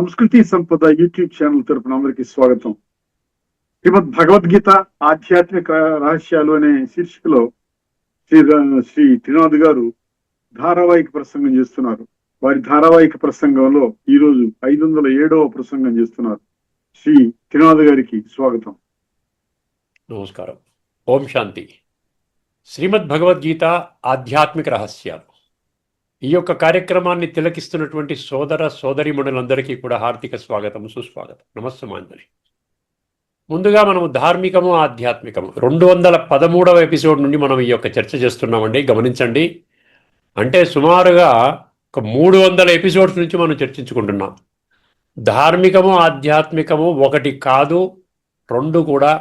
సంస్కృతి సంపద YouTube channel తరపున అందరికీ స్వాగతం. శ్రీమద్ భగవద్గీత ఆధ్యాత్మిక రహస్యాలు అనే శీర్షికలో శ్రీ త్రినాథ్ గారు ధారావాహిక ప్రసంగం చేస్తున్నారు. వారి ధారావాహిక ప్రసంగంలో ఈ రోజు 507వ ప్రసంగం చేస్తున్నారు. శ్రీ త్రినాథ్ గారికి స్వాగతం. నమస్కారం. ఓం శాంతి. శ్రీమద్ భగవద్గీత ఆధ్యాత్మిక రహస్యాలు ఈ యొక్క కార్యక్రమాన్ని తిలకిస్తున్నటువంటి సోదర సోదరీమణులందరికీ కూడా హార్దిక స్వాగతం, సుస్వాగతం, నమస్సమాంజలి. ముందుగా మనము ధార్మికము ఆధ్యాత్మికము 213వ ఎపిసోడ్ నుండి మనం ఈ యొక్క చర్చ చేస్తున్నామండి. గమనించండి, అంటే సుమారుగా ఒక 300 ఎపిసోడ్స్ నుంచి మనం చర్చించుకుంటున్నాం. ధార్మికము ఆధ్యాత్మికము ఒకటి కాదు, రెండు కూడా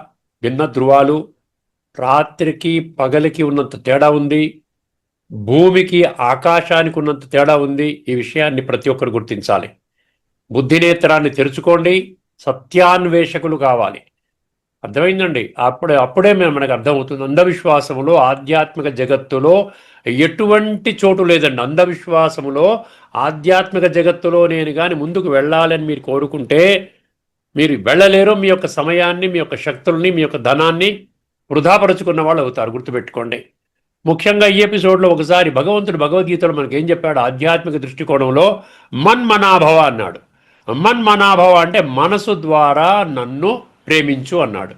భిన్న ధృవాలు. రాత్రికి పగలికి ఉన్నంత తేడా ఉంది, భూమికి ఆకాశానికి ఉన్నంత తేడా ఉంది. ఈ విషయాన్ని ప్రతి ఒక్కరు గుర్తించాలి. బుద్ధినేత్రాన్ని తెరుచుకోండి, సత్యాన్వేషకులు కావాలి. అర్థమైందండి? అప్పుడే మనకు అర్థమవుతుంది. అంధవిశ్వాసములో ఆధ్యాత్మిక జగత్తులో ఎటువంటి చోటు లేదండి. అంధవిశ్వాసములో ఆధ్యాత్మిక జగత్తులో నేను కానీ ముందుకు వెళ్ళాలని మీరు కోరుకుంటే మీరు వెళ్ళలేరు. మీ యొక్క సమయాన్ని, మీ యొక్క శక్తుల్ని, మీ యొక్క ధనాన్ని వృధాపరుచుకున్న వాళ్ళు అవుతారు. గుర్తుపెట్టుకోండి. ముఖ్యంగా ఈ ఎపిసోడ్లో ఒకసారి భగవంతుడు భగవద్గీతలో మనకి ఏం చెప్పాడు? ఆధ్యాత్మిక దృష్టికోణంలో మన్మనాభవ అన్నాడు. మన్మనాభవ అంటే మనసు ద్వారా నన్ను ప్రేమించు అన్నాడు.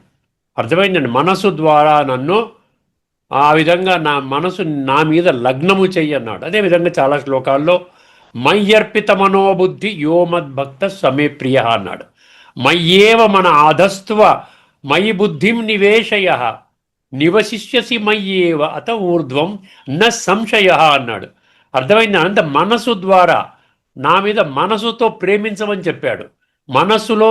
అర్థమైందండి? మనసు ద్వారా నన్ను ఆ విధంగా నా మనసు నా మీద లగ్నము చెయ్యి అన్నాడు. అదేవిధంగా చాలా శ్లోకాల్లో మయ్యర్పిత మనోబుద్ధి యోమద్భక్త సమే ప్రియ అన్నాడు. మయ్యేవ మన ఆధస్త్వ మయి బుద్ధిం నివేశయ నివశిష్యసి మయ్యేవ అత ఊర్ధ్వం న సంశయ అన్నాడు. అర్థమైంది? అంత మనసు ద్వారా నా మీద మనసుతో ప్రేమించమని చెప్పాడు, మనసులో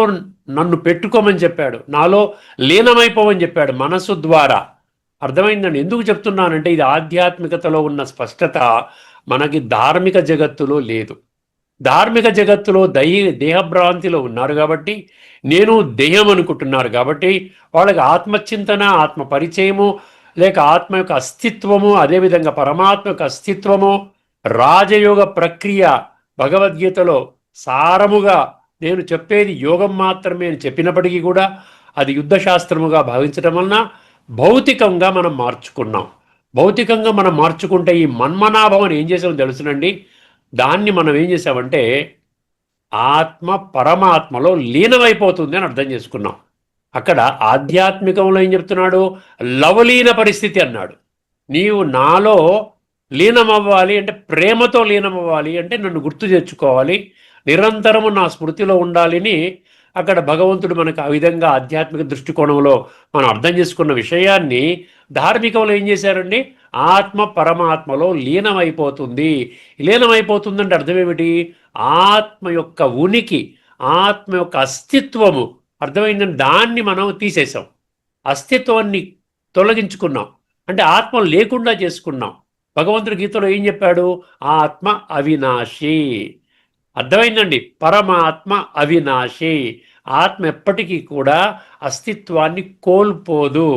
నన్ను పెట్టుకోమని చెప్పాడు, నాలో లీనమైపోవని చెప్పాడు మనసు ద్వారా. అర్థమైందండి? ఎందుకు చెప్తున్నానంటే ఇది ఆధ్యాత్మికతలో ఉన్న స్పష్టత మనకి ధార్మిక జగత్తులో లేదు. ధార్మిక జగత్తులో దేహభ్రాంతిలో ఉన్నారు కాబట్టి, నేను దేహం అనుకుంటున్నారు కాబట్టి వాళ్ళకి ఆత్మచింతన, ఆత్మ పరిచయము, లేక ఆత్మ యొక్క అస్తిత్వము, అదేవిధంగా పరమాత్మ యొక్క అస్తిత్వము, రాజయోగ ప్రక్రియ భగవద్గీతలో సారముగా నేను చెప్పేది యోగం మాత్రమే అని చెప్పినప్పటికీ కూడా అది యుద్ధశాస్త్రముగా భావించడం వలన భౌతికంగా మనం మార్చుకున్నాం. భౌతికంగా మనం మార్చుకుంటే ఈ మన్మనాభవం ఏం చేసామో తెలుసునండి. దాన్ని మనం ఏం చేసామంటే ఆత్మ పరమాత్మలో లీనమైపోతుంది అని అర్థం చేసుకున్నాం. అక్కడ ఆధ్యాత్మికంలో ఏం చెప్తున్నాడు? లవలీన పరిస్థితి అన్నాడు. నీవు నాలో లీనమవ్వాలి అంటే, ప్రేమతో లీనమవ్వాలి అంటే నన్ను గుర్తు తెచ్చుకోవాలి, నిరంతరము నా స్మృతిలో ఉండాలని అక్కడ భగవంతుడు మనకు ఆ విధంగా ఆధ్యాత్మిక దృష్టికోణంలో మనం అర్థం చేసుకున్న విషయాన్ని ధార్మికంలో ఏం చేశారండి? ఆత్మ పరమాత్మలో లీనమైపోతుంది. లీనమైపోతుందంటే అర్థం ఏమిటి? ఆత్మ యొక్క ఉనికి, ఆత్మ యొక్క అస్తిత్వము అర్థమైందని దాన్ని మనం తీసేసాం. అస్తిత్వాన్ని తొలగించుకున్నాం, అంటే ఆత్మ లేకుండా చేసుకున్నాం. భగవంతుడి గీతలో ఏం చెప్పాడు? ఆత్మ అవినాశి. అర్థమైందండి? పరమాత్మ అవినాశి. ఆత్మ ఎప్పటికీ కూడా అస్తిత్వాన్ని కోల్పోదు.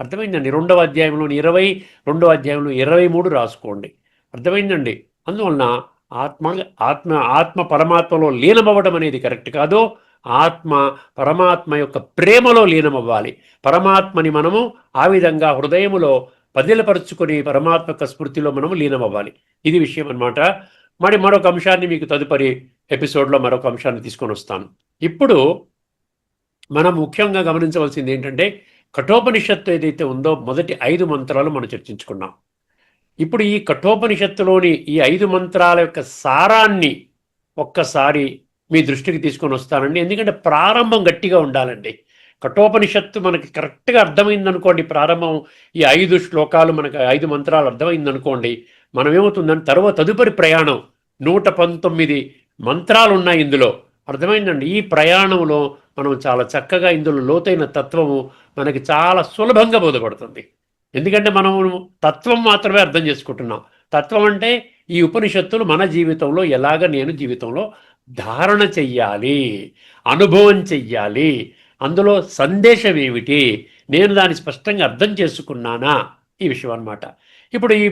అర్థమైందండి? 2వ అధ్యాయంలోని 20, 2వ అధ్యాయంలో 23 రాసుకోండి. అర్థమైందండి? అందువలన ఆత్మ పరమాత్మలో లీనమవ్వడం అనేది కరెక్ట్ కాదు. ఆత్మ పరమాత్మ యొక్క ప్రేమలో లీనమవ్వాలి. పరమాత్మని మనము ఆ విధంగా హృదయములో పదిలపరుచుకొని పరమాత్మ యొక్క స్మృతిలో మనము లీనమవ్వాలి. ఇది విషయం అన్నమాట. మరొక అంశాన్ని మీకు తదుపరి ఎపిసోడ్లో మరొక అంశాన్ని తీసుకొని వస్తాను. ఇప్పుడు మనం ముఖ్యంగా గమనించవలసింది ఏంటంటే, కఠోపనిషత్తు ఏదైతే ఉందో మొదటి 5 మంత్రాలు మనం చర్చించుకున్నాం. ఇప్పుడు ఈ కఠోపనిషత్తులోని ఈ 5 మంత్రాల యొక్క సారాన్ని ఒక్కసారి మీ దృష్టికి తీసుకొని వస్తానండి. ఎందుకంటే ప్రారంభం గట్టిగా ఉండాలండి. కఠోపనిషత్తు మనకి కరెక్ట్గా అర్థమైందనుకోండి, ప్రారంభం ఈ 5 శ్లోకాలు మనకు 5 మంత్రాలు అర్థమైందనుకోండి, మనం ఏమవుతుందంటే తదుపరి ప్రయాణం 119 మంత్రాలు ఉన్నాయి ఇందులో. అర్థమైందండి? ఈ ప్రయాణంలో మనం చాలా చక్కగా ఇందులో లోతైన తత్వము మనకి చాలా సులభంగా బోధపడుతుంది. ఎందుకంటే మనం తత్వం మాత్రమే అర్థం చేసుకుంటున్నాం. తత్వం అంటే ఈ ఉపనిషత్తులు మన జీవితంలో ఎలాగ నేను జీవితంలో ధారణ చెయ్యాలి, అనుభవం చెయ్యాలి, అందులో సందేశం ఏమిటి, నేను దాన్ని స్పష్టంగా అర్థం చేసుకున్నానా, ఈ విషయం అన్నమాట. ఇప్పుడు ఈ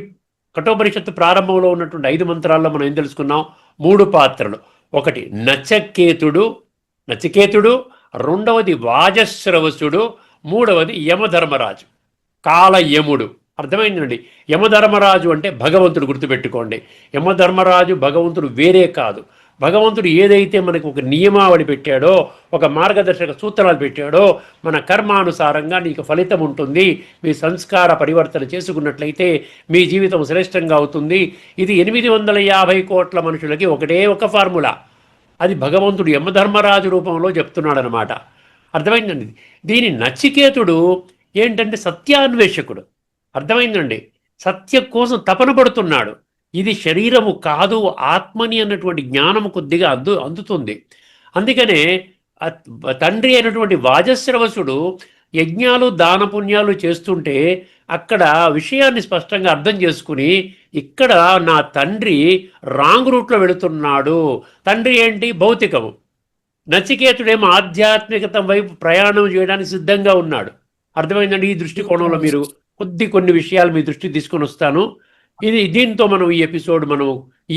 కఠోపనిషత్తు ప్రారంభంలో ఉన్నటువంటి 5 మంత్రాల్లో మనం ఏం తెలుసుకున్నాం? 3 పాత్రలు. ఒకటి నచికేతుడు, రెండవది వాజశ్రవసుడు, మూడవది యమధర్మరాజు, కాలయముడు. అర్థమైందండి. యమధర్మరాజు అంటే భగవంతుడు, గుర్తుపెట్టుకోండి. యమధర్మరాజు భగవంతుడు వేరే కాదు. భగవంతుడు ఏదైతే మనకు ఒక నియమావళి పెట్టాడో, ఒక మార్గదర్శక సూత్రాలు పెట్టాడో, మన కర్మానుసారంగా నీకు ఫలితం ఉంటుంది, మీ సంస్కార పరివర్తన చేసుకున్నట్లయితే మీ జీవితం శ్రేష్టంగా అవుతుంది. ఇది 850 కోట్ల మనుషులకి ఒకటే ఒక ఫార్ములా. అది భగవంతుడు యమధర్మరాజు రూపంలో చెప్తున్నాడనమాట. అర్థమైందండి. దీని నచికేతుడు ఏంటంటే సత్యాన్వేషకుడు. అర్థమైందండి. సత్యం కోసం తపన పడుతున్నాడు. ఇది శరీరము కాదు, ఆత్మని అన్నటువంటి జ్ఞానము కొద్దిగా అందుతుంది. అందుకనే తండ్రి అయినటువంటి వాజశ్రవసుడు యజ్ఞాలు దాన పుణ్యాలు చేస్తుంటే అక్కడ విషయాన్ని స్పష్టంగా అర్థం చేసుకుని, ఇక్కడ నా తండ్రి రాంగ్ రూట్లో వెళుతున్నాడు. తండ్రి ఏంటి? భౌతికము. నచికేతుడేమో ఆధ్యాత్మికత వైపు ప్రయాణం చేయడానికి సిద్ధంగా ఉన్నాడు. అర్థమైందండి. ఈ దృష్టికోణంలో మీరు కొన్ని విషయాలు మీ దృష్టికి తీసుకొని వస్తాను. దీంతో మనం ఈ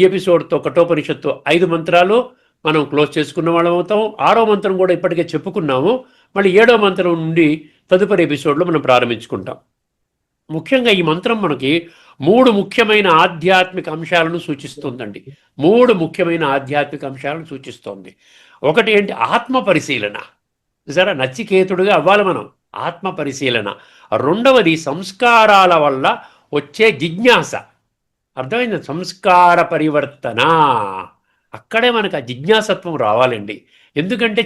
ఎపిసోడ్తో కఠోపనిషత్తు 5 మంత్రాలు మనం క్లోజ్ చేసుకున్న వాళ్ళం అవుతాం. 6వ మంత్రం కూడా ఇప్పటికే చెప్పుకున్నాము. మళ్ళీ 7వ మంత్రం నుండి తదుపరి ఎపిసోడ్లో మనం ప్రారంభించుకుంటాం. ముఖ్యంగా ఈ మంత్రం మనకి 3 ముఖ్యమైన ఆధ్యాత్మిక అంశాలను సూచిస్తుందండి. 3 ముఖ్యమైన ఆధ్యాత్మిక అంశాలను సూచిస్తోంది. ఒకటి ఏంటి? ఆత్మ పరిశీలన. సరే, నచికేతుడుగా అవ్వాలి మనం. ఆత్మ పరిశీలన. రెండవది సంస్కారాల వల్ల వచ్చే జిజ్ఞాస. అర్థమైంది? సంస్కార పరివర్తన. అక్కడే మనకు ఆ జిజ్ఞాసత్వం రావాలండి. ఎందుకంటే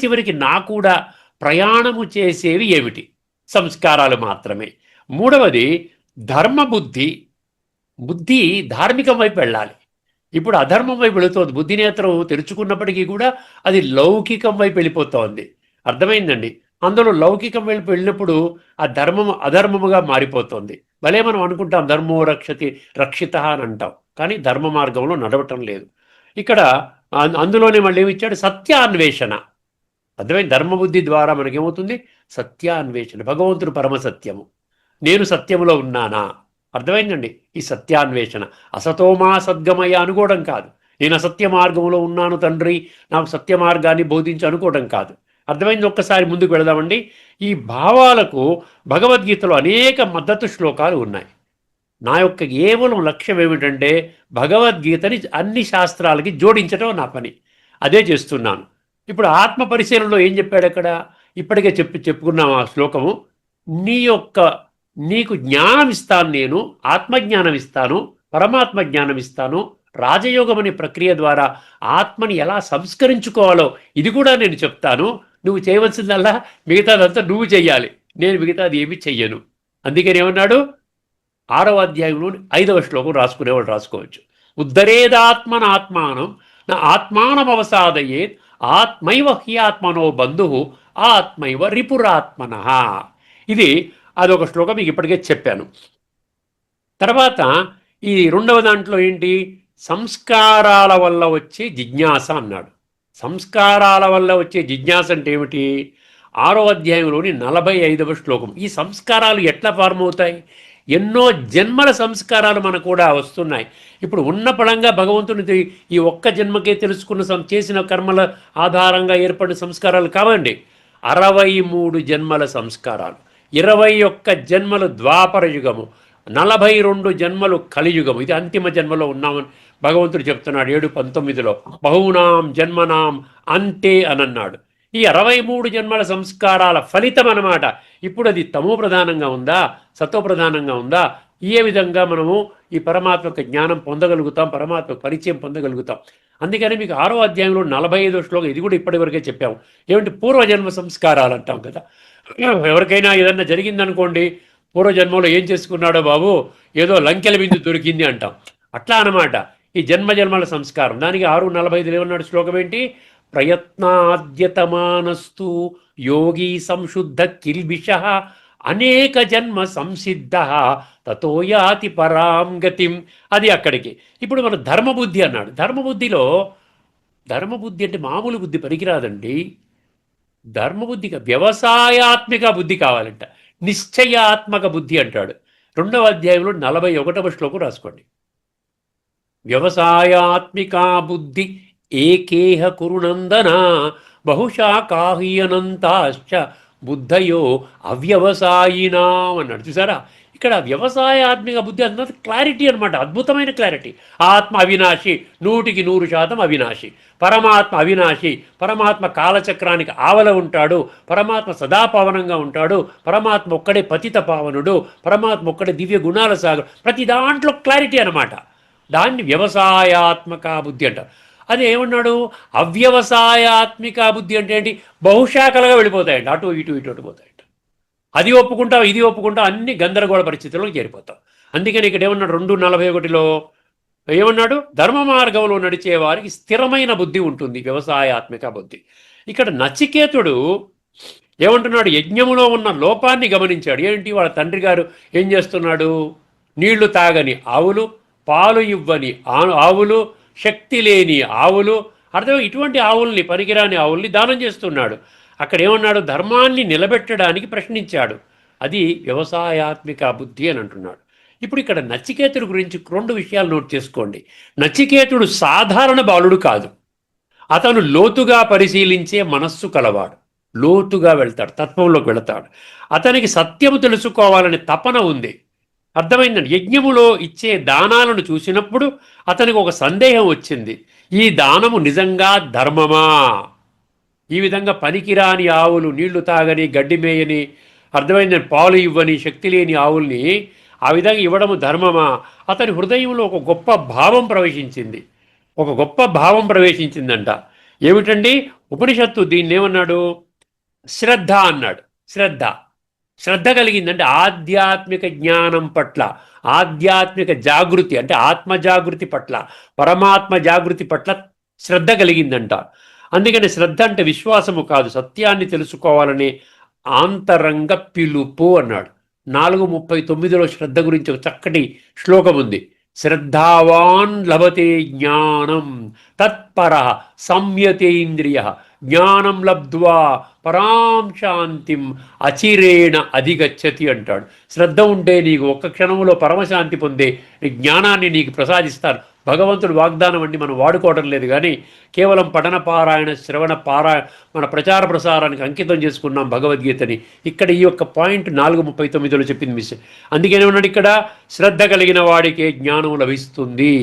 చివరికి నా కూడా ప్రయాణము చేసేవి ఏమిటి? సంస్కారాలు మాత్రమే. మూడవది ధర్మబుద్ధి. బుద్ధి ధార్మికం వైపు వెళ్ళాలి. ఇప్పుడు అధర్మం వైపు వెళుతోంది. బుద్ధి నేత్రం తెరుచుకున్నప్పటికీ కూడా అది లౌకికం వైపు వెళ్ళిపోతోంది. అర్థమైందండి. అందులో లౌకికం వైపు వెళ్ళినప్పుడు ఆ అధర్మముగా మారిపోతుంది. భలే మనం అనుకుంటాం ధర్మో రక్షిత అని అంటాం, కానీ ధర్మ మార్గంలో నడవటం లేదు. ఇక్కడ అందులోనే మళ్ళీ ఏమిచ్చాడు? సత్యాన్వేషణ. అర్థమైంది? ధర్మబుద్ధి ద్వారా మనకేమవుతుంది? సత్యాన్వేషణ. భగవంతుడు పరమసత్యము, నేను సత్యములో ఉన్నానా? అర్థమైందండి. ఈ సత్యాన్వేషణ. అసతోమా సద్గమయ అనుకోవడం కాదు. నేను అసత్య మార్గంలో ఉన్నాను తండ్రి, నాకు సత్య మార్గాన్ని బోధించి అనుకోవడం కాదు. అర్థమైంది? ఒక్కసారి ముందుకు వెళదామండి. ఈ భావాలకు భగవద్గీతలో అనేక మద్దతు శ్లోకాలు ఉన్నాయి. నా యొక్క కేవలం లక్ష్యం ఏమిటంటే భగవద్గీతని అన్ని శాస్త్రాలకి జోడించడం నా పని. అదే చేస్తున్నాను. ఇప్పుడు ఆత్మ పరిశీలనలో ఏం చెప్పాడు అక్కడ? ఇప్పటికే చెప్పుకున్నాం ఆ శ్లోకము. నీకు జ్ఞానం ఇస్తాను, నేను ఆత్మజ్ఞానం ఇస్తాను, పరమాత్మ జ్ఞానం ఇస్తాను. రాజయోగం అనే ప్రక్రియ ద్వారా ఆత్మని ఎలా సంస్కరించుకోవాలో ఇది కూడా నేను చెప్తాను. నువ్వు చేయవలసిందల్లా మిగతాదంతా నువ్వు చెయ్యాలి, నేను మిగతాది ఏమి చెయ్యను. అందుకని ఏమన్నాడు? 6వ అధ్యాయంలో 5వ శ్లోకం రాసుకునేవాళ్ళు రాసుకోవచ్చు. ఉద్ధరేదాత్మనాత్మానం నా ఆత్మానం అవసాదయేత్ ఆత్మైవ హ్యాత్మనో బంధు ఆత్మైవ రిపురాత్మన. ఇది అదొక శ్లోకం మీకు ఇప్పటికే చెప్పాను. తర్వాత ఈ 2వ దాంట్లో ఏంటి? సంస్కారాల వల్ల వచ్చే జిజ్ఞాస అన్నాడు. సంస్కారాల వల్ల వచ్చే జిజ్ఞాస అంటే ఏమిటి? 6వ అధ్యాయంలోని 45వ శ్లోకం. ఈ సంస్కారాలు ఎట్లా ఫార్మ్ అవుతాయి? ఎన్నో జన్మల సంస్కారాలు మనకు కూడా వస్తున్నాయి. ఇప్పుడు ఉన్న పడంగా భగవంతుని ఈ ఒక్క జన్మకే తెలుసుకున్న చేసిన కర్మల ఆధారంగా ఏర్పడిన సంస్కారాలు కావండి. 63 జన్మల సంస్కారాలు, 21 జన్మలు ద్వాపర యుగము, 42 జన్మలు కలియుగము. ఇది అంతిమ జన్మలో ఉన్నామని భగవంతుడు చెప్తున్నాడు 7:19లో. బహునాం జన్మనాం అంతే అని అన్నాడు. ఈ 63 జన్మల సంస్కారాల ఫలితం అన్నమాట. ఇప్పుడు అది తమో ప్రధానంగా ఉందా, సతో ప్రధానంగా ఉందా? ఏ విధంగా మనము ఈ పరమాత్మ యొక్క జ్ఞానం పొందగలుగుతాం, పరమాత్మ పరిచయం పొందగలుగుతాం. అందుకని మీకు 6వ అధ్యాయంలో 45వ శ్లోకం ఇది కూడా ఇప్పటివరకే చెప్పాము. ఏమిటి? పూర్వజన్మ సంస్కారాలు అంటాం కదా. ఎవరికైనా ఏదన్నా జరిగిందనుకోండి, పూర్వజన్మలో ఏం చేసుకున్నాడో బాబు, ఏదో లంకెల బిందు దొరికింది అంటాం. అట్లా అన్నమాట ఈ జన్మజన్మల సంస్కారం. దానికి 6:45 ఏమన్నాడు శ్లోకం ఏంటి? ప్రయత్నాద్యతమానస్తు యోగి సంశుద్ధ కిల్బిష అనేక జన్మ సంసిద్ధ తతోయాతి పరాం గతిం. అది అక్కడికి. ఇప్పుడు మన ధర్మబుద్ధి అన్నాడు. ధర్మబుద్ధి అంటే మామూలు బుద్ధి పనికిరాదండి. ధర్మబుద్ధిగా వ్యవసాయాత్మిక బుద్ధి కావాలంట. నిశ్చయాత్మక బుద్ధి అంటాడు. 2వ అధ్యాయంలో 41వ శ్లోకం రాసుకోండి. వ్యవసాయాత్మికా బుద్ధి ఏకేహ కురునందన బహుశాఖాహీయనంతాశ్చ బుద్ధయో అవ్యవసాయినాం అన్నాడు. చూసారా, ఇక్కడ వ్యవసాయాత్మిక బుద్ధి అన్నది క్లారిటీ అనమాట, అద్భుతమైన క్లారిటీ. ఆత్మ అవినాశి, 100% అవినాశి. పరమాత్మ అవినాశి, పరమాత్మ కాలచక్రానికి ఆవల ఉంటాడు, పరమాత్మ సదాపావనంగా ఉంటాడు, పరమాత్మ ఒక్కడే పతిత పావనుడు, పరమాత్మ ఒక్కడే దివ్య గుణాల సాగరు. ప్రతి దాంట్లో క్లారిటీ అనమాట. దాన్ని వ్యవసాయాత్మక బుద్ధి అంటారు. అది ఏమన్నాడు, అవ్యవసాయాత్మిక బుద్ధి అంటే ఏంటి, బహుశాఖలుగా వెళ్ళిపోతాయండి, అటు ఇటు ఇటు అటు పోతాయంట. అది ఒప్పుకుంటాం, ఇది ఒప్పుకుంటాం, అన్ని గందరగోళ పరిస్థితుల్లోకి చేరిపోతాం. అందుకని ఇక్కడ ఏమన్నాడు 2:41లో ఏమన్నాడు, ధర్మ మార్గంలో నడిచే వారికి స్థిరమైన బుద్ధి ఉంటుంది, వ్యవసాయాత్మిక బుద్ధి. ఇక్కడ నచికేతుడు ఏమంటున్నాడు, యజ్ఞములో ఉన్న లోపాన్ని గమనించాడు. ఏంటి, వాళ్ళ తండ్రి గారు ఏం చేస్తున్నాడు, నీళ్లు తాగని ఆవులు, పాలు ఇవ్వని ఆవులు, శక్తి లేని ఆవులు, అర్థం ఇటువంటి ఆవుల్ని, పనికిరాని ఆవుల్ని దానం చేస్తున్నాడు. అక్కడ ఏమన్నాడు, ధర్మాన్ని నిలబెట్టడానికి ప్రశ్నించాడు. అది వ్యవసాయాత్మిక బుద్ధి అని అంటున్నాడు. ఇప్పుడు ఇక్కడ నచికేతుడి గురించి 2 విషయాలు నోట్ చేసుకోండి. నచికేతుడు సాధారణ బాలుడు కాదు, అతను లోతుగా పరిశీలించే మనస్సు కలవాడు, లోతుగా వెళ్తాడు, తత్వంలోకి వెళతాడు. అతనికి సత్యము తెలుసుకోవాలని తపన ఉంది. అర్థమైందండి. యజ్ఞములో ఇచ్చే దానాలను చూసినప్పుడు అతనికి ఒక సందేహం వచ్చింది, ఈ దానము నిజంగా ధర్మమా? ఈ విధంగా పనికిరాని ఆవులు, నీళ్లు తాగని, గడ్డి మేయని, అర్థమైందని పాలు ఇవ్వని, శక్తి లేని ఆవుల్ని ఆ విధంగా ఇవ్వడము ధర్మమా? అతని హృదయంలో ఒక గొప్ప భావం ప్రవేశించింది, ఒక గొప్ప భావం ప్రవేశించిందంట. ఏమిటండి, ఉపనిషత్తు దీన్ని ఏమన్నాడు, శ్రద్ధ అన్నాడు. శ్రద్ధ కలిగిందంటే ఆధ్యాత్మిక జ్ఞానం పట్ల, ఆధ్యాత్మిక జాగృతి అంటే ఆత్మ జాగృతి పట్ల, పరమాత్మ జాగృతి పట్ల శ్రద్ధ కలిగిందంట. అందుకని శ్రద్ధ అంటే విశ్వాసము కాదు, సత్యాన్ని తెలుసుకోవాలని ఆంతరంగ పిలుపు అన్నాడు. 4:39లో శ్రద్ధ గురించి ఒక చక్కటి శ్లోకం ఉంది. శ్రద్ధావాన్ లభతే జ్ఞానం తత్పర సంయతేంద్రియ జ్ఞానం లబ్ధ్వా పరాం శాంతిం అచిరేణ అధిగచ్చతి అంటాడు. శ్రద్ధ ఉంటే నీకు ఒక్క క్షణంలో పరమశాంతి పొందే జ్ఞానాన్ని నీకు ప్రసాదిస్తారు. భగవంతుడు వాగ్దానం అండి, మనం వాడుకోవడం లేదు కానీ కేవలం పఠన పారాయణ, శ్రవణ మన ప్రచార ప్రసారానికి అంకితం చేసుకున్నాం భగవద్గీతని. ఇక్కడ ఈ యొక్క పాయింట్ 4:39లో చెప్పింది మిస్. అందుకేనేమన్నాడు ఇక్కడ, శ్రద్ధ కలిగిన వాడికే జ్ఞానం లభిస్తుంది.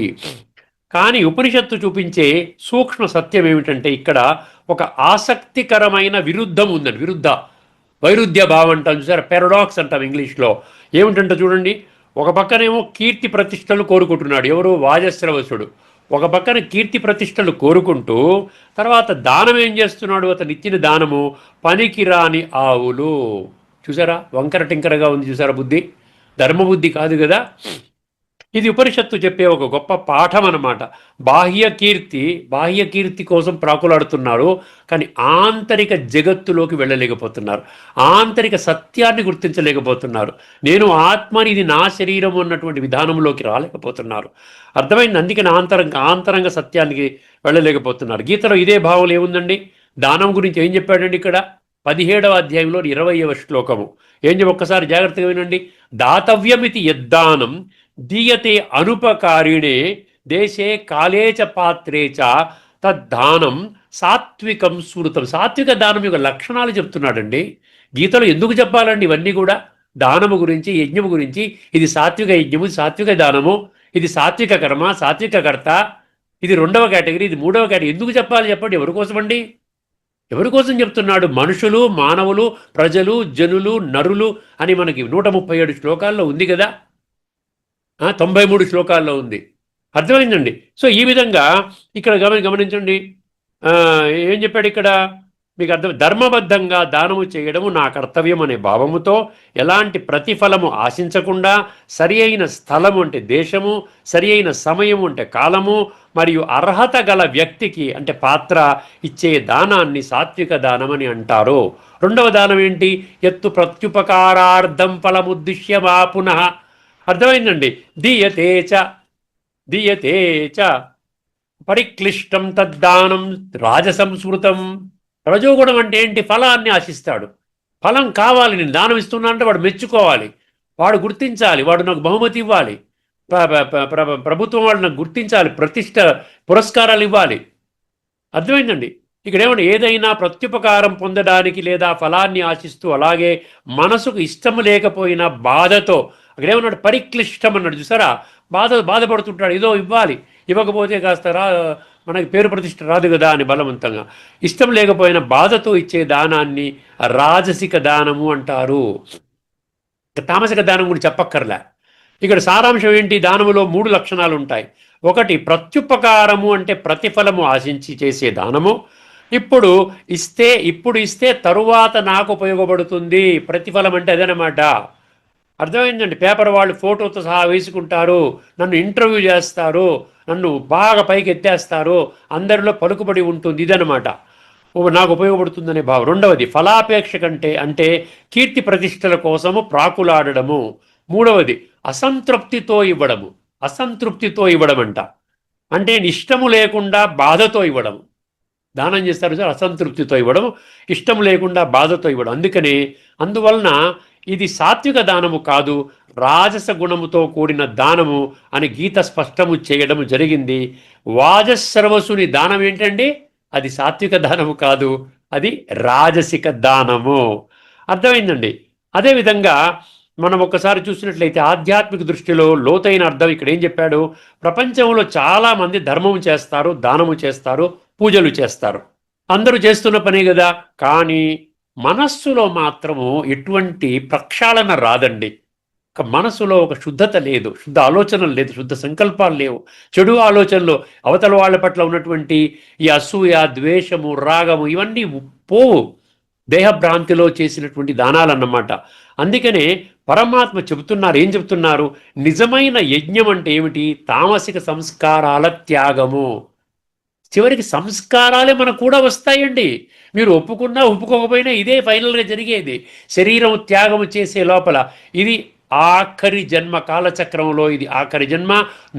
కానీ ఉపనిషత్తు చూపించే సూక్ష్మ సత్యం ఏమిటంటే, ఇక్కడ ఒక ఆసక్తికరమైన విరుద్ధం ఉందండి. వైరుధ్య భావం అంటాం చూసారా, పారాడాక్స్ అంటాం ఇంగ్లీష్లో. ఏమిటంటే చూడండి, ఒక పక్కనేమో కీర్తి ప్రతిష్టలు కోరుకుంటున్నాడు ఎవరు, వాజశ్రవసుడు. ఒక పక్కన కీర్తి ప్రతిష్టలు కోరుకుంటూ తర్వాత దానం ఏం చేస్తున్నాడు, అతను ఇచ్చిన దానము పనికిరాని ఆవులు. చూసారా, వంకర టింకరగా ఉంది చూసారా బుద్ధి, ధర్మబుద్ధి కాదు కదా ఇది. ఉపనిషత్తు చెప్పే ఒక గొప్ప పాఠం అన్నమాట. బాహ్య కీర్తి కోసం ప్రాకులాడుతున్నారు, కానీ ఆంతరిక జగత్తులోకి వెళ్ళలేకపోతున్నారు, ఆంతరిక సత్యాన్ని గుర్తించలేకపోతున్నారు. నేను ఆత్మని, ఇది నా శరీరం అన్నటువంటి విధానంలోకి రాలేకపోతున్నారు. అర్థమైంది. అందుకని ఆంతరంగ సత్యానికి వెళ్ళలేకపోతున్నారు. గీతలో ఇదే భావం ఏముందండి, దానం గురించి ఏం చెప్పాడండి ఇక్కడ 17వ అధ్యాయంలో 20వ శ్లోకము. ఒక్కసారి జాగ్రత్తగా వినండి. దాతవ్యమితి యద్దానం దీయతే అనుపకారిణే దేశే కాలే చ పాత్రే చ తద్దానం సాత్వికం స్మృతం. సాత్విక దానం యొక్క లక్షణాలు చెప్తున్నాడండి గీతలో. ఎందుకు చెప్పాలండి ఇవన్నీ కూడా, దానము గురించి, యజ్ఞము గురించి. ఇది సాత్విక యజ్ఞము, సాత్విక దానము, ఇది సాత్విక కర్మ, సాత్విక కర్త, ఇది 2వ కేటగిరీ, ఇది 3వ కేటగిరీ. ఎందుకు చెప్పాలి చెప్పండి, ఎవరి కోసమండి? ఎవరి కోసం చెప్తున్నాడు? మనుషులు, మానవులు, ప్రజలు, జనులు, నరులు అని మనకి 137 శ్లోకాల్లో ఉంది కదా, 93 శ్లోకాల్లో ఉంది. అర్థమైందండి. సో ఈ విధంగా ఇక్కడ గమనించండి, ఏం చెప్పాడు ఇక్కడ మీకు అర్థం. ధర్మబద్ధంగా దానము చేయడము నా కర్తవ్యం అనే భావముతో, ఎలాంటి ప్రతిఫలము ఆశించకుండా, సరి అయిన స్థలము అంటే దేశము, సరి అయిన సమయము అంటే కాలము, మరియు అర్హత గల వ్యక్తికి అంటే పాత్ర ఇచ్చే దానాన్ని సాత్విక దానం అని అంటారు. 2వ దానం ఏంటి, ఎత్తు ప్రత్యుపకారార్థం ఫలముద్దిశ్య మా పునః. అర్థమైందండి. దీయతే చ పరిక్లిష్టం తద్దానం రాజసంస్మృతం. రజోగుణం అంటే ఏంటి, ఫలాన్ని ఆశిస్తాడు. ఫలం కావాలి, నేను దానం ఇస్తున్నా అంటే వాడు మెచ్చుకోవాలి, వాడు గుర్తించాలి, వాడు నాకు బహుమతి ఇవ్వాలి. ప్రభుత్వం వాళ్ళని గుర్తించాలి, పురస్కారాలు ఇవ్వాలి. అర్థమైందండి. ఇక్కడ ఏమన్నా ఏదైనా ప్రత్యుపకారం పొందడానికి లేదా ఫలాన్ని ఆశిస్తూ, అలాగే మనసుకు ఇష్టం లేకపోయినా బాధతో, అక్కడ ఏమన్నాడు, పరిక్లిష్టం అన్నాడు చూసారా, బాధపడుతుంటాడు, ఏదో ఇవ్వాలి, ఇవ్వకపోతే కాస్త మనకి పేరు ప్రతిష్ట రాదు కదా అని బలవంతంగా, ఇష్టం లేకపోయినా బాధతో ఇచ్చే దానాన్ని రాజసిక దానము అంటారు. తామసిక దానం కూడా చెప్పక్కర్లే. ఇక్కడ సారాంశం ఏంటి, దానములో 3 లక్షణాలు ఉంటాయి. ఒకటి ప్రత్యుపకారము, అంటే ప్రతిఫలము ఆశించి చేసే దానము. ఇప్పుడు ఇస్తే తరువాత నాకు ఉపయోగపడుతుంది, ప్రతిఫలం అంటే అదనమాట. అర్థమైందండి. పేపర్ వాళ్ళు ఫోటోతో సహా వేసుకుంటారు, నన్ను ఇంటర్వ్యూ చేస్తారు, నన్ను బాగా పైకి ఎత్తేస్తారు, అందరిలో పలుకుబడి ఉంటుంది, ఇదనమాట. నాకు ఉపయోగపడుతుందనే భావం. రెండవది ఫలాపేక్ష కంటే, అంటే కీర్తి ప్రతిష్టల కోసము ప్రాకులాడడము. మూడవది అసంతృప్తితో ఇవ్వడం అంట, అంటే ఇష్టము లేకుండా బాధతో ఇవ్వడము. దానం చేస్తారు సార్, అసంతృప్తితో ఇవ్వడం, ఇష్టం లేకుండా బాధతో ఇవ్వడం. అందువలన ఇది సాత్విక దానము కాదు, రాజస గుణముతో కూడిన దానము అని గీత స్పష్టము చేయడము జరిగింది. వాజస్సర్వసుని దానం ఏంటండి, అది సాత్విక దానము కాదు, అది రాజసిక దానము. అర్థమైందండి. అదేవిధంగా మనం ఒకసారి చూసినట్లయితే ఆధ్యాత్మిక దృష్టిలో లోతైన అర్థం ఇక్కడ ఏం చెప్పాడు, ప్రపంచంలో చాలామంది ధర్మము చేస్తారు, దానము చేస్తారు, పూజలు చేస్తారు, అందరూ చేస్తున్న పనే కదా. కానీ మనస్సులో మాత్రము ఎటువంటి ప్రక్షాళన రాదండి. మనసులో ఒక శుద్ధత లేదు, శుద్ధ ఆలోచనలు లేదు, శుద్ధ సంకల్పాలు లేవు, చెడు ఆలోచనలు, అవతల వాళ్ళ పట్ల ఉన్నటువంటి ఈ అసూయ, ద్వేషము, రాగము, ఇవన్నీ పోవు, దేహభ్రాంతిలో చేసినటువంటి దానాలన్నమాట. అందుకనే పరమాత్మ ఏం చెబుతున్నారు, నిజమైన యజ్ఞం అంటే ఏమిటి, తామసిక సంస్కారాల త్యాగము. చివరికి సంస్కారాలే మనకు కూడా వస్తాయండి. మీరు ఒప్పుకున్నా ఒప్పుకోకపోయినా ఇదే ఫైనల్గా జరిగేది. శరీరం త్యాగము చేసే లోపల ఇది ఆఖరి జన్మ, కాలచక్రంలో ఇది ఆఖరి జన్మ,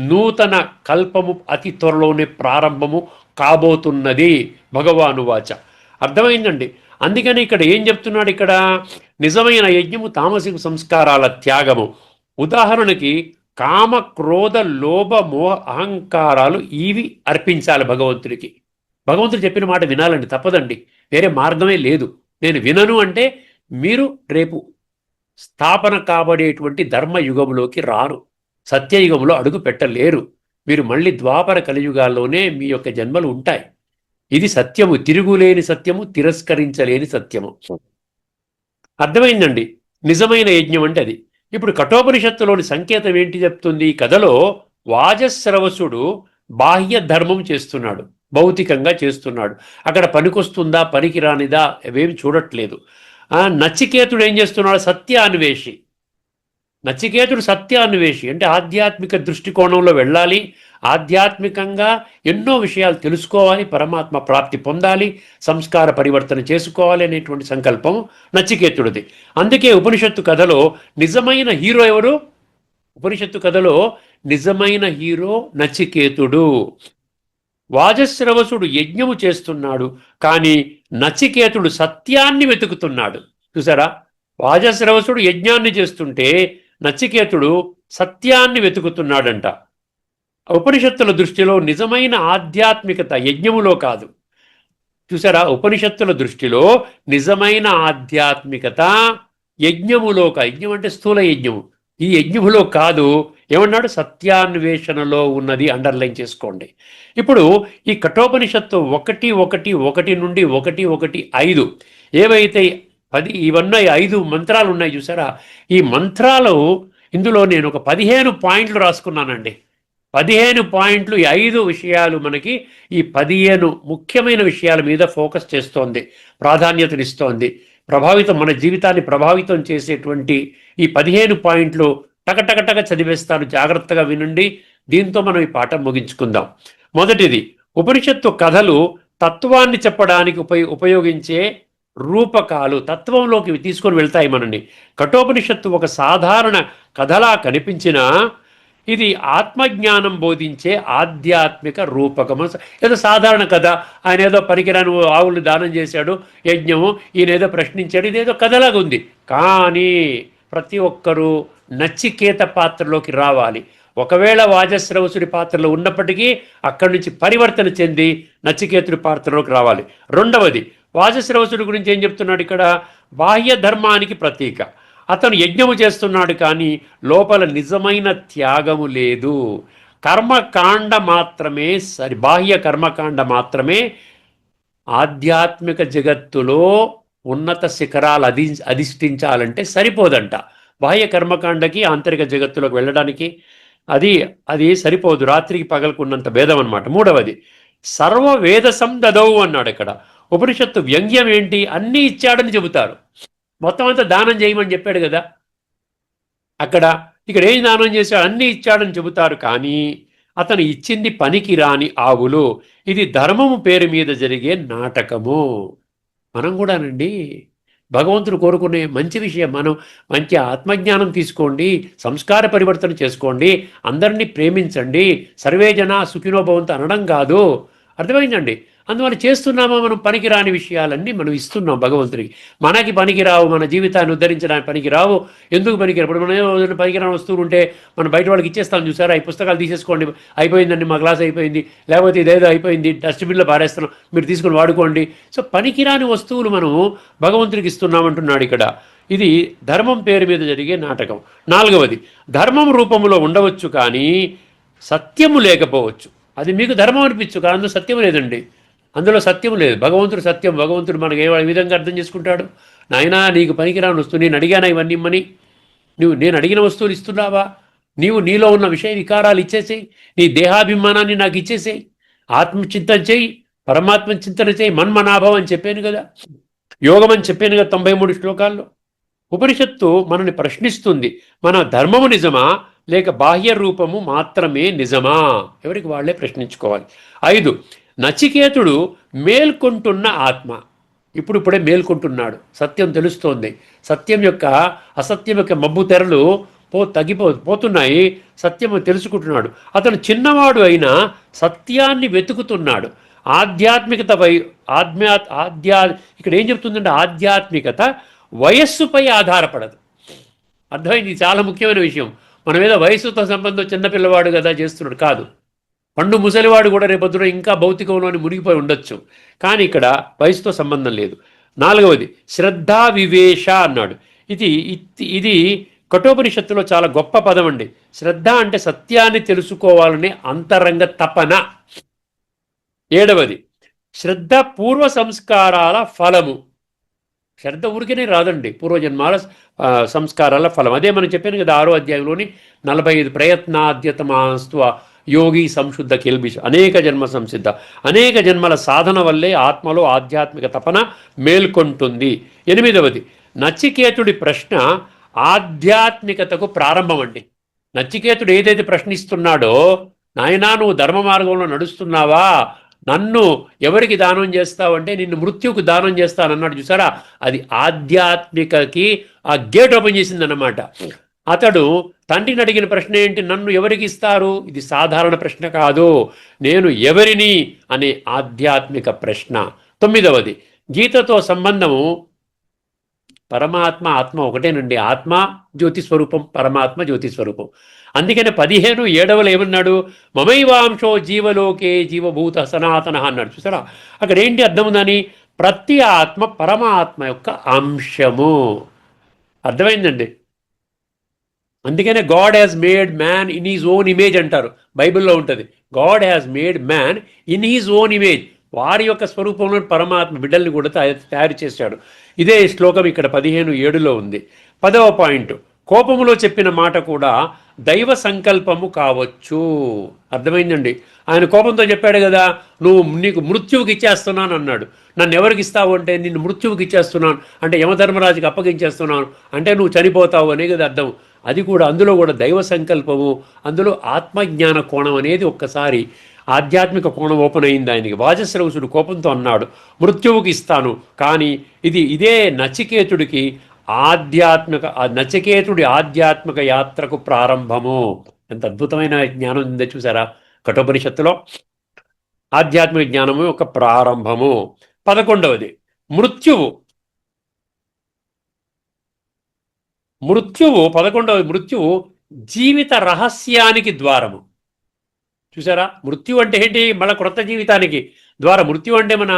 నూతన కల్పము అతి త్వరలోనే ప్రారంభము కాబోతున్నది, భగవానువాచ. అర్థమైందండి. అందుకని ఇక్కడ ఏం చెప్తున్నాడు, ఇక్కడ నిజమైన యజ్ఞము తామసిక సంస్కారాల త్యాగము. ఉదాహరణకి కామ, క్రోధ, లోభ, మోహ, అహంకారాలు ఇవి అర్పించాలి భగవంతుడికి. భగవంతుడు చెప్పిన మాట వినాలండి, తప్పదండి, వేరే మార్గమే లేదు. నేను వినను అంటే మీరు రేపు స్థాపన కాబడేటువంటి ధర్మయుగంలోకి రారు, సత్యయుగంలో అడుగు పెట్టలేరు. మీరు మళ్ళీ ద్వాపర కలియుగాల్లోనే మీ యొక్క జన్మలు ఉంటాయి. ఇది సత్యము, తిరుగులేని సత్యము, తిరస్కరించలేని సత్యము. అర్థమైందండి. నిజమైన యజ్ఞం అంటే అది. ఇప్పుడు కఠోపనిషత్తులోని సంకేతం ఏంటి చెప్తుంది, ఈ కథలో వాజస్రవసుడు బాహ్య ధర్మం చేస్తున్నాడు, భౌతికంగా చేస్తున్నాడు. అక్కడ పనికొస్తుందా పనికిరానిదా అవేమి చూడట్లేదు. నచికేతుడు ఏం చేస్తున్నాడు, సత్యాన్వేషి. నచికేతుడు సత్యాన్వేషి అంటే ఆధ్యాత్మిక దృష్టికోణంలో వెళ్ళాలి, ఆధ్యాత్మికంగా ఎన్నో విషయాలు తెలుసుకోవాలి, పరమాత్మ ప్రాప్తి పొందాలి, సంస్కార పరివర్తన చేసుకోవాలి అనేటువంటి సంకల్పం నచికేతుడిది. అందుకే ఉపనిషత్తు కథలో నిజమైన హీరో ఎవరు, ఉపనిషత్తు కథలో నిజమైన హీరో నచికేతుడు. వాజస్రవసుడు యజ్ఞము చేస్తున్నాడు, కానీ నచికేతుడు సత్యాన్ని వెతుకుతున్నాడు. చూసారా, వాజస్రవసుడు యజ్ఞాన్ని చేస్తుంటే నచికేతుడు సత్యాన్ని వెతుకుతున్నాడంట. ఉపనిషత్తుల దృష్టిలో నిజమైన ఆధ్యాత్మికత యజ్ఞములో కాదు. చూసారా, ఉపనిషత్తుల దృష్టిలో నిజమైన ఆధ్యాత్మికత యజ్ఞములో కాదు. యజ్ఞం అంటే స్థూల యజ్ఞము, ఈ యజ్ఞములో కాదు. ఏమన్నాడు, సత్యాన్వేషణలో ఉన్నది, అండర్లైన్ చేసుకోండి. ఇప్పుడు ఈ కఠోపనిషత్తు 1:1:1 నుండి 1:1:5 ఏవైతే 10 ఇవన్నీ 5 మంత్రాలు ఉన్నాయి చూసారా, ఈ మంత్రాలు ఇందులో నేను ఒక 15 పాయింట్లు రాసుకున్నానండి. 15 పాయింట్లు, 5 విషయాలు మనకి ఈ 15 ముఖ్యమైన విషయాల మీద ఫోకస్ చేస్తోంది, ప్రాధాన్యతనిస్తోంది. మన జీవితాన్ని ప్రభావితం చేసేటువంటి ఈ 15 పాయింట్లు టకటకటక చదివేస్తాను, జాగ్రత్తగా వినండి. దీంతో మనం ఈ పాఠం ముగించుకుందాం. మొదటిది, ఉపనిషత్తు కథలు తత్వాన్ని చెప్పడానికి ఉపయోగించే రూపకాలు, తత్వంలోకి తీసుకొని వెళ్తాయి మనల్ని. కఠోపనిషత్తు ఒక సాధారణ కథలా కనిపించినా ఇది ఆత్మజ్ఞానం బోధించే ఆధ్యాత్మిక రూపకము. ఏదో సాధారణ కథ, ఆయన ఏదో పనికిరాని ఆవులు దానం చేశాడు, యజ్ఞము, ఈయన ఏదో ప్రశ్నించాడు, ఇదేదో కథలాగా ఉంది. కానీ ప్రతి ఒక్కరూ నచికేత పాత్రలోకి రావాలి. ఒకవేళ వాజశ్రవసుడి పాత్రలో ఉన్నప్పటికీ అక్కడి నుంచి పరివర్తన చెంది నచికేతుడి పాత్రలోకి రావాలి. రెండవది, వాజశ్రవసుడి గురించి ఏం చెప్తున్నాడు ఇక్కడ? బాహ్య ధర్మానికి ప్రతీక. అతను యజ్ఞము చేస్తున్నాడు, కానీ లోపల నిజమైన త్యాగము లేదు. కర్మకాండ మాత్రమే బాహ్య కర్మకాండ మాత్రమే ఆధ్యాత్మిక జగత్తులో ఉన్నత శిఖరాలు అధిష్ఠించాలంటే సరిపోదంట. బాహ్య కర్మకాండకి ఆంతరిక జగత్తులోకి వెళ్ళడానికి అది సరిపోదు. రాత్రికి పగలకున్నంత భేదం అనమాట. మూడవది, సర్వ వేద సందదౌ అన్నాడు ఇక్కడ. ఉపనిషత్తు వ్యంగ్యం ఏంటి? అన్నీ ఇచ్చాడని చెబుతారు. మొత్తం అంతా దానం చేయమని చెప్పాడు కదా ఇక్కడ ఏం దానం చేశాడు? అన్నీ ఇచ్చాడని చెబుతారు, కానీ అతను ఇచ్చింది పనికి రాని ఆవులు. ఇది ధర్మము పేరు మీద జరిగే నాటకము. మనం కూడానండి భగవంతుడు కోరుకునే మంచి విషయం. మనం మంచి ఆత్మజ్ఞానం తీసుకోండి, సంస్కార పరివర్తన చేసుకోండి, అందరినీ ప్రేమించండి, సర్వే జన సుఖినో భవంతు అనడం కాదు. అర్థమైందండి? అందువల్ల చేస్తున్నామా మనం పనికిరాని విషయాలన్నీ మనం ఇస్తున్నాం భగవంతుడికి. మనకి పనికిరావు, మన జీవితాన్ని ఉద్ధరించడానికి పనికిరావు. ఎందుకు పనికిరావు? ఇప్పుడు మనం పనికిరాని వస్తువులు ఉంటే మనం బయట వాళ్ళకి ఇచ్చేస్తాం. చూసారా, ఈ పుస్తకాలు తీసేసుకోండి, అయిపోయిందండి, మా క్లాస్ అయిపోయింది, లేకపోతే ఇదేదో అయిపోయింది, డస్ట్బిన్లో పారేస్తున్నాం, మీరు తీసుకొని వాడుకోండి. సో పనికిరాని వస్తువులు మనం భగవంతుడికి ఇస్తున్నామంటున్నాడు ఇక్కడ. ఇది ధర్మం పేరు మీద జరిగే నాటకం. నాలుగవది, ధర్మం రూపంలో ఉండవచ్చు, కానీ సత్యము లేకపోవచ్చు. అది మీకు ధర్మం అనిపించు, కానీ అందులో సత్యం లేదండి. అందులో సత్యం లేదు. భగవంతుడు సత్యం. భగవంతుడు మనకు ఏ విధంగా అర్థం చేసుకుంటాడు? నాయనా, నీకు పనికిరాని వస్తువు నేను అడిగానా ఇవన్నీ ఇమ్మని? నేను అడిగిన వస్తువులు ఇస్తున్నావా? నీలో ఉన్న విషయ వికారాలు ఇచ్చేసేయి, నీ దేహాభిమానాన్ని నాకు ఇచ్చేసేయి, ఆత్మచింతన చేయి, పరమాత్మ చింతన చేయి, మన్మనాభం అని చెప్పాను కదా, యోగం అని చెప్పాను కదా 93 శ్లోకాల్లో. ఉపనిషత్తు మనల్ని ప్రశ్నిస్తుంది, మన ధర్మము నిజమా లేక బాహ్య రూపము మాత్రమే నిజమా? ఎవరికి వాళ్ళే ప్రశ్నించుకోవాలి. 5, నచికేతుడు మేల్కొంటున్న ఆత్మ. ఇప్పుడే మేల్కొంటున్నాడు. సత్యం తెలుస్తోంది. సత్యం యొక్క అసత్యం యొక్క మబ్బు తెరలు పోతున్నాయి. సత్యము తెలుసుకుంటున్నాడు. అతను చిన్నవాడు అయినా సత్యాన్ని వెతుకుతున్నాడు. ఆధ్యాత్మికత ఇక్కడ ఏం చెప్తుందంటే ఆధ్యాత్మికత వయస్సుపై ఆధారపడదు. అర్థమైంది? చాలా ముఖ్యమైన విషయం. మనం ఏదో వయస్సుతో సంబంధం, చిన్నపిల్లవాడు కదా చేస్తున్నాడు కాదు. పండు ముసలివాడు కూడా రేపొద్దున ఇంకా భౌతికంలోని మునిగిపోయి ఉండొచ్చు, కానీ ఇక్కడ వయసుతో సంబంధం లేదు. 4వది, శ్రద్ధా వివేశ అన్నాడు. ఇది కఠోపనిషత్తులో చాలా గొప్ప పదం అండి. శ్రద్ధ అంటే సత్యాన్ని తెలుసుకోవాలనే అంతరంగ తపన. 7వది, శ్రద్ధ పూర్వ సంస్కారాల ఫలము. శ్రద్ధ ఊరికనే రాదండి, పూర్వజన్మాల సంస్కారాల ఫలం. అదే మనం చెప్పాను కదా 6వ అధ్యాయంలోని 45 ప్రయత్నాద్యతమాస్త్వ యోగి సంశుద్ధ కిల్బిష, అనేక జన్మ సంసిద్ధ. అనేక జన్మల సాధన వల్లే ఆత్మలో ఆధ్యాత్మిక తపన మేల్కొంటుంది. 8వది, నచికేతుడి ప్రశ్న ఆధ్యాత్మికతకు ప్రారంభం అండి. నచికేతుడు ఏదైతే ప్రశ్నిస్తున్నాడో, నాయనా నువ్వు ధర్మ మార్గంలో నడుస్తున్నావా, నన్ను ఎవరికి దానం చేస్తావంటే నిన్ను మృత్యుకు దానం చేస్తానన్నాడు. చూసారా, అది ఆధ్యాత్మికకి ఆ గేట్ ఓపెన్ చేసిందన్నమాట. అతడు తండ్రిని అడిగిన ప్రశ్న ఏంటి? నన్ను ఎవరికి ఇస్తారు? ఇది సాధారణ ప్రశ్న కాదు, నేను ఎవరిని అనే ఆధ్యాత్మిక ప్రశ్న. 9వది, గీతతో సంబంధము పరమాత్మ ఆత్మ ఒకటేనండి. ఆత్మ జ్యోతి స్వరూపం, పరమాత్మ జ్యోతి స్వరూపం. అందుకనే 15:7 ఏమన్నాడు? మమైవాంశో జీవలోకే జీవభూత సనాతన అన్నాడు. చూసారా, అక్కడ ఏంటి అర్థం ఉందని? ప్రతి ఆత్మ పరమాత్మ యొక్క అంశము. అర్థమైందండి? అందుకనే God has made man in his own image అంటారు, బైబిల్లో ఉంటుంది. God has made man in his own image. వారి యొక్క స్వరూపంలో పరమాత్మ బిడ్డల్ని కూడా తయారు చేశాడు. ఇదే శ్లోకం ఇక్కడ 15:7లో ఉంది. 10వ పాయింట్, కోపములో చెప్పిన మాట కూడా దైవ సంకల్పము కావచ్చు. అర్థమైందండి? ఆయన కోపంతో చెప్పాడు కదా, నీకు మృత్యువుకి ఇచ్చేస్తున్నాను అన్నాడు. నన్ను ఎవరికి ఇస్తావు అంటే, నిన్ను మృత్యువుకి ఇచ్చేస్తున్నాను అంటే, యమధర్మరాజుకి అప్పగించేస్తున్నాను అంటే నువ్వు చనిపోతావు అనే కదా అర్థం. అది కూడా, అందులో కూడా దైవ సంకల్పము, అందులో ఆత్మజ్ఞాన కోణం అనేది ఒక్కసారి ఆధ్యాత్మిక కోణం ఓపెన్ అయింది ఆయనకి. వాజశ్రవసుడు కోపంతో అన్నాడు మృత్యువుకి ఇస్తాను, కానీ ఇదే నచికేతుడికి నచికేతుడి ఆధ్యాత్మిక యాత్రకు ప్రారంభము. ఎంత అద్భుతమైన జ్ఞానం ఉందో చూసారా కఠోపనిషత్తులో. ఆధ్యాత్మిక జ్ఞానము యొక్క ప్రారంభము. 11వది, మృత్యువు 11వది, మృత్యువు జీవిత రహస్యానికి ద్వారము. చూసారా, మృత్యు అంటే ఏంటి? మళ్ళీ క్రొత్త జీవితానికి ద్వారా. మృత్యు అంటే మన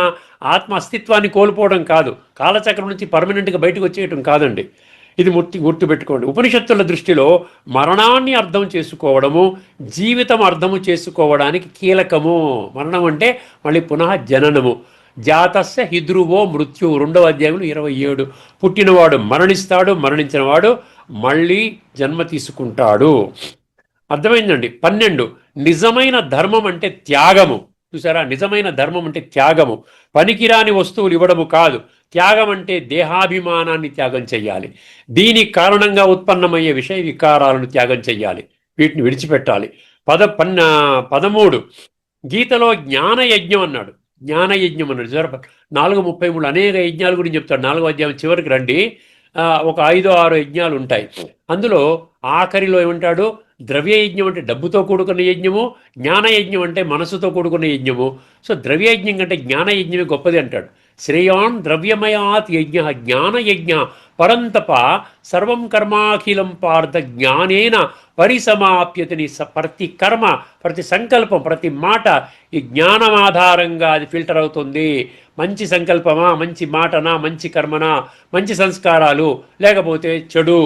ఆత్మ అస్తిత్వాన్ని కోల్పోవడం కాదు, కాలచక్రం నుంచి పర్మనెంట్గా బయటకు వచ్చేయటం కాదండి. ఇది గుర్తుపెట్టుకోండి. ఉపనిషత్తుల దృష్టిలో మరణాన్ని అర్థం చేసుకోవడము జీవితం అర్థము చేసుకోవడానికి కీలకము. మరణం అంటే మళ్ళీ పునః జననము. జాతస్య హిద్రువో మృత్యు, 2వ అధ్యాయంలో 27. పుట్టినవాడు మరణిస్తాడు, మరణించినవాడు మళ్ళీ జన్మ తీసుకుంటాడు. అర్థమైందండి. 12 నిజమైన ధర్మం అంటే త్యాగము. చూసారా, నిజమైన ధర్మం అంటే త్యాగము, పనికిరాని వస్తువులు ఇవ్వడము కాదు. త్యాగం అంటే దేహాభిమానాన్ని త్యాగం చెయ్యాలి, దీని కారణంగా ఉత్పన్నమయ్యే విషయ వికారాలను త్యాగం చెయ్యాలి, వీటిని విడిచిపెట్టాలి. 13 గీతలో జ్ఞానయజ్ఞం అన్నాడు. జ్ఞానయజ్ఞం అన్నాడు. 4:33 అనేక యజ్ఞాల గురించి చెప్తాడు. 4వ అధ్యాయం చివరికి రండి, ఒక 5-6 యజ్ఞాలు ఉంటాయి. అందులో ఆఖరిలో ఏమంటాడు? ద్రవ్యయజ్ఞం అంటే డబ్బుతో కూడుకున్న యజ్ఞము, జ్ఞానయజ్ఞం అంటే మనసుతో కూడుకున్న యజ్ఞము. సో ద్రవ్యయజ్ఞం కంటే జ్ఞానయజ్ఞమే గొప్పది అంటాడు. శ్రేయాన్ ద్రవ్యమయాత్ యజ్ఞ జ్ఞానయజ్ఞ పరంతప సర్వం కర్మాఖిలం పార్థ జ్ఞానేన పరిసమాప్యతని. ప్రతి కర్మ, ప్రతి సంకల్పం, ప్రతి మాట ఈ జ్ఞానం ఆధారంగా అది ఫిల్టర్ అవుతుంది. మంచి సంకల్పమా, మంచి మాటనా, మంచి కర్మనా, మంచి సంస్కారాలు, లేకపోతే చెడు.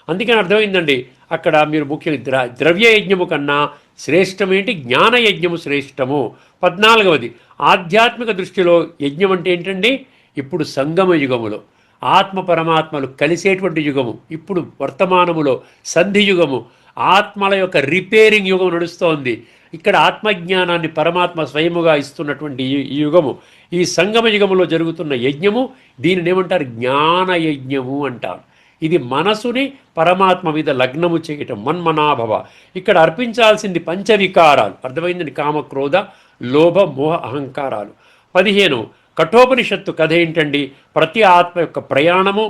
అందుకని అర్థమైందండి. అక్కడ మీరు ముఖ్యంగా ద్రవ్యయజ్ఞము కన్నా శ్రేష్టమేంటి? జ్ఞానయజ్ఞము శ్రేష్టము. 14వది ఆధ్యాత్మిక దృష్టిలో యజ్ఞం అంటే ఏంటండి? ఇప్పుడు సంగమ యుగములో ఆత్మ పరమాత్మలు కలిసేటువంటి యుగము. ఇప్పుడు వర్తమానములో సంధి యుగము, ఆత్మల యొక్క రిపేరింగ్ యుగం నడుస్తోంది. ఇక్కడ ఆత్మజ్ఞానాన్ని పరమాత్మ స్వయముగా ఇస్తున్నటువంటి ఈ యుగము, ఈ సంగమ యుగములో జరుగుతున్న యజ్ఞము. దీనిని ఏమంటారు? జ్ఞానయజ్ఞము అంటారు. ఇది మనసుని పరమాత్మ మీద లగ్నము చేయటం, మన్మనాభవ. ఇక్కడ అర్పించాల్సింది పంచవికారాలు. అర్థమైందని? కామ, క్రోధ, లోభ, మోహ, అహంకారాలు. 15 కఠోపనిషత్తు కథ ఏంటండి? ప్రతి ఆత్మ యొక్క ప్రయాణము,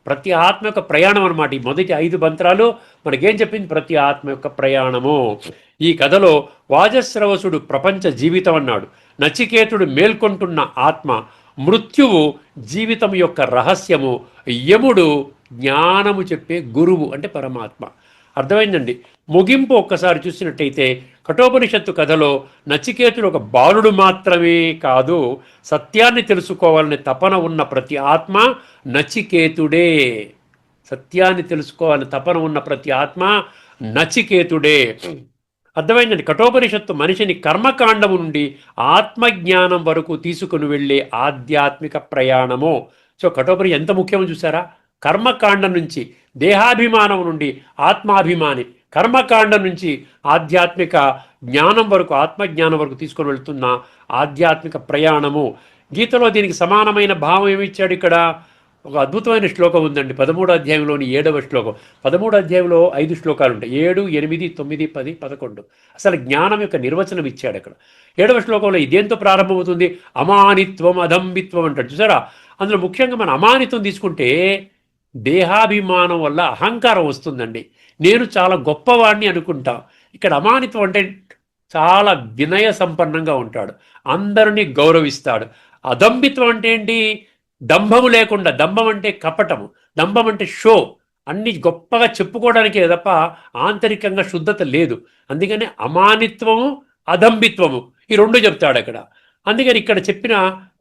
ప్రతి ఆత్మ యొక్క ప్రయాణం అనమాట. ఈ మొదటి 5 మంత్రాలు మనకేం చెప్పింది? ప్రతి ఆత్మ యొక్క ప్రయాణము. ఈ కథలో వాజస్రవసుడు ప్రపంచ జీవితం అన్నాడు, నచికేతుడు మేల్కొంటున్న ఆత్మ, మృత్యువు జీవితం యొక్క రహస్యము, యముడు జ్ఞానము చెప్పే గురువు అంటే పరమాత్మ. అర్థమైందండి. ముగింపు ఒక్కసారి చూసినట్టయితే కఠోపనిషత్తు కథలో నచికేతుడు ఒక బాలుడు మాత్రమే కాదు, సత్యాన్ని తెలుసుకోవాలనే తపన ఉన్న ప్రతి ఆత్మ నచికేతుడే. సత్యాన్ని తెలుసుకోవాలని తపన ఉన్న ప్రతి ఆత్మ నచికేతుడే. అర్థమైందండి. కఠోపనిషత్తు మనిషిని కర్మకాండము నుండి ఆత్మజ్ఞానం వరకు తీసుకుని వెళ్ళే ఆధ్యాత్మిక ప్రయాణము. సో కఠోపని ఎంత ముఖ్యమో చూసారా? కర్మకాండం నుంచి దేహాభిమానం నుండి ఆత్మాభిమాని, కర్మకాండం నుంచి ఆధ్యాత్మిక జ్ఞానం వరకు, ఆత్మజ్ఞానం వరకు తీసుకొని వెళ్తున్న ఆధ్యాత్మిక ప్రయాణము. గీతలో దీనికి సమానమైన భావం ఏమిచ్చాడు? ఇక్కడ ఒక అద్భుతమైన శ్లోకం ఉందండి. 13వ అధ్యాయంలోని 7వ శ్లోకం. 13వ అధ్యాయంలో 5 శ్లోకాలు ఉంటాయి. 7, 8, 9, 10, 11. అసలు జ్ఞానం యొక్క నిర్వచనం ఇచ్చాడు అక్కడ. 7వ శ్లోకంలో ఇదేంతో ప్రారంభమవుతుంది? అమానిత్వం, అదంబిత్వం అంటాడు. చూసారా, అందులో ముఖ్యంగా మన అమానిత్వం తీసుకుంటే దేహాభిమానం వల్ల అహంకారం వస్తుందండి. నేను చాలా గొప్పవాడిని అనుకుంటా. ఇక్కడ అమానిత్వం అంటే చాలా వినయ సంపన్నంగా ఉంటాడు, అందరినీ గౌరవిస్తాడు. అదంబిత్వం అంటే ఏంటి? దంభము లేకుండా. దంభం అంటే కపటము, దంభం అంటే షో, అన్ని గొప్పగా చెప్పుకోవడానికే తప్ప ఆంతరికంగా శుద్ధత లేదు. అందుకని అమానిత్వము, అదంబిత్వము ఈ 2 చెప్తాడు అక్కడ. అందుకని ఇక్కడ చెప్పిన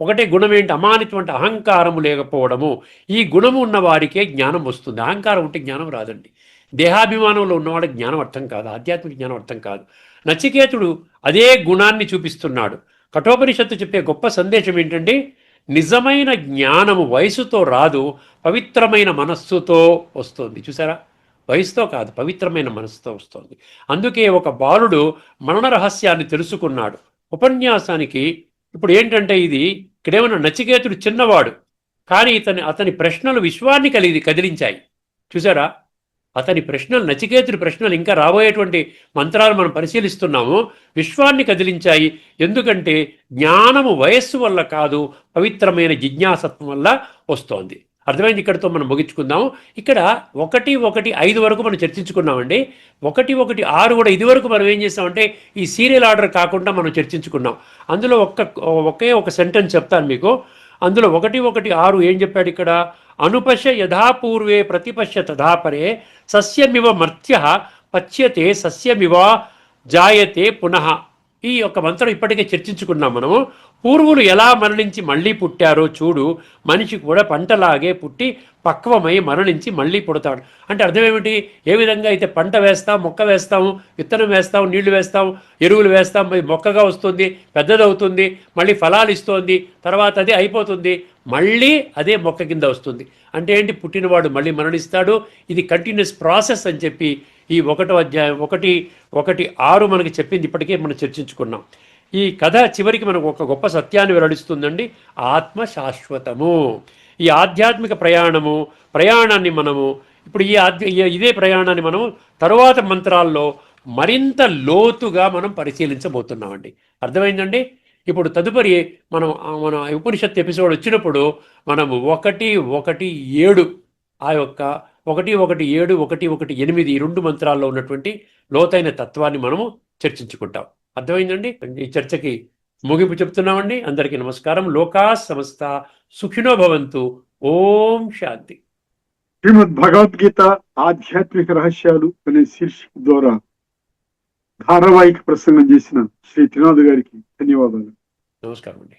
ఒకటే గుణం ఏంటి? అమానిత్వం అంటే అహంకారము లేకపోవడము. ఈ గుణము ఉన్న వారికే జ్ఞానం వస్తుంది. అహంకారం ఉంటే జ్ఞానం రాదండి. దేహాభిమానంలో ఉన్నవాడికి జ్ఞానం అర్థం కాదు, ఆధ్యాత్మిక జ్ఞానం అర్థం కాదు. నచికేతుడు అదే గుణాన్ని చూపిస్తున్నాడు. కఠోపనిషత్తు చెప్పే గొప్ప సందేశం ఏంటంటే నిజమైన జ్ఞానము వయసుతో రాదు, పవిత్రమైన మనస్సుతో వస్తుంది. చూసారా, వయసుతో కాదు, పవిత్రమైన మనస్సుతో వస్తుంది. అందుకే ఒక బాలుడు మరణ రహస్యాన్ని తెలుసుకున్నాడు. ఉపన్యాసానికి ఇప్పుడు ఏంటంటే ఇది ఇక్కడేమన్నా నచికేతుడు చిన్నవాడు, కానీ అతని ప్రశ్నలు విశ్వాన్ని కదిలించాయి. చూసారా, అతని ప్రశ్నలు, నచికేతుడి ప్రశ్నలు ఇంకా రాబోయేటువంటి మంత్రాలు మనం పరిశీలిస్తున్నాము, విశ్వాన్ని కదిలించాయి. ఎందుకంటే జ్ఞానము వయస్సు వల్ల కాదు, పవిత్రమైన జిజ్ఞాసత్వం వల్ల వస్తోంది. అర్థమైంది? ఇక్కడితో మనం ముగించుకుందాము. ఇక్కడ 1, 1, 5 వరకు మనం చర్చించుకున్నామండి. 1, 1, 6 కూడా ఇది వరకు మనం ఏం చేస్తామంటే ఈ సీరియల్ ఆర్డర్ కాకుండా మనం చర్చించుకున్నాం. అందులో ఒకే ఒక సెంటెన్స్ చెప్తాను మీకు. అందులో 1, 1, 6 ఏం చెప్పాడు ఇక్కడ? అనుపశ్య యథాపూర్వే ప్రతిపశ్య తథాపరే సస్యమివ మర్త్య పచ్యతే సస్యమివ జాయతే పునః. ఈ యొక్క మంత్రం ఇప్పటికే చర్చించుకున్నాం మనము. పూర్వులు ఎలా మరణించి మళ్ళీ పుట్టారో చూడు, మనిషి కూడా పంటలాగే పుట్టి పక్వమై మరణించి మళ్ళీ పుడతాడు. అంటే అర్థం ఏమిటి? ఏ విధంగా అయితే పంట వేస్తాం, మొక్క వేస్తాము, విత్తనం వేస్తాం, నీళ్లు వేస్తాం, ఎరువులు వేస్తాం, మొక్కగా వస్తుంది, పెద్దదవుతుంది, మళ్ళీ ఫలాలు ఇస్తుంది, తర్వాత అదే అయిపోతుంది, మళ్ళీ అదే మొక్క కింద వస్తుంది. అంటే ఏంటి? పుట్టినవాడు మళ్ళీ మరణిస్తాడు. ఇది కంటిన్యూస్ ప్రాసెస్ అని చెప్పి ఈ 1వ అధ్యాయం 1:6 మనకి చెప్పింది. ఇప్పటికే మనం చర్చించుకున్నాం. ఈ కథ చివరికి మనకు ఒక గొప్ప సత్యాన్ని వెల్లడిస్తుందండి. ఆత్మ శాశ్వతము. ఈ ఆధ్యాత్మిక ప్రయాణాన్ని మనము ఇప్పుడు ఇదే ప్రయాణాన్ని మనము తరువాత మంత్రాల్లో మరింత లోతుగా మనం పరిశీలించబోతున్నామండి. అర్థమైందండి? ఇప్పుడు తదుపరి మన ఉపనిషత్ ఎపిసోడ్ వచ్చినప్పుడు మనము 1:1:7 ఆ యొక్క 1:1:7, 1:1:8 ఈ 2 మంత్రాల్లో ఉన్నటువంటి లోతైన తత్వాన్ని మనము చర్చించుకుంటాం. అర్థమైందండి? ఈ చర్చకి ముగింపు చెప్తున్నామండి. అందరికీ నమస్కారం. లోకా సమస్త సుఖినో భవంతు. ఓం శాంతి. శ్రీమద్ భగవద్గీత ఆధ్యాత్మిక రహస్యాలు అనే శీర్షిక ద్వారా ధారావాహిక ప్రసంగం చేసిన శ్రీ త్రినాథ్ గారికి ధన్యవాదాలు. నమస్కారం అండి.